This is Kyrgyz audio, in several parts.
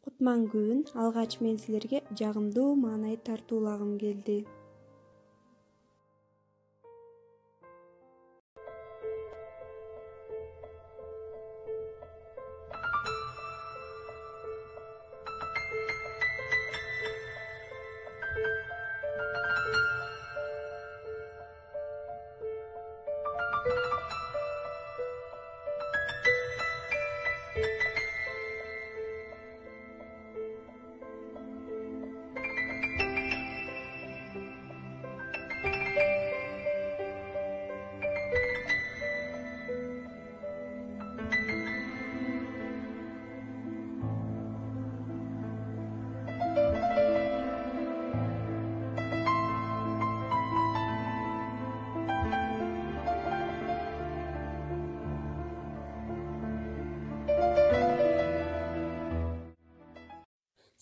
Кутман алгач мен силерге жагымдуу маанай тартуулагым келди.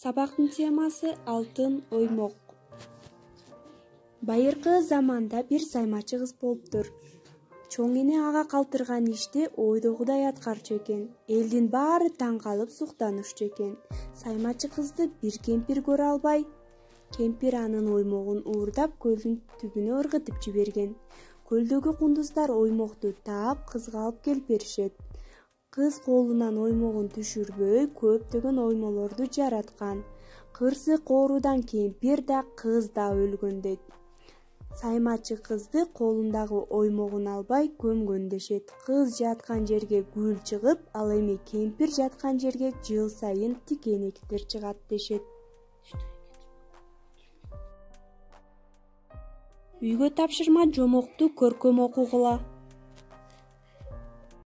Сабактын темасы алтын оймок. Байыркы заманда бир саймачы кыз болуптур. Чоң эне ага калтырган ишти ойдогудай аткарчу экен. Элдин баары таң калып суктанышчу экен. Саймачы кызды бир кемпир көрө албай, кемпир анын оймогун уурдап көлдүн түбүнө ыргытып жиберген. Көлдөгү кундуздар оймокту таап кызга алып келип беришет. Кыз колунан оймогун түшүрбөй көптөгөн оймолорду жараткан. Кырсык оорудан кемпир да кыз да өлгөн дейт. Саймачы кызды колундагы оймогун албай көмгөн дешет. Кыз жаткан жерге гүл чыгып, ал эми кемпир жаткан жерге жыл сайын тикенектер чыгат дешет. Үйгө тапшырма жомокту көркөм окугула.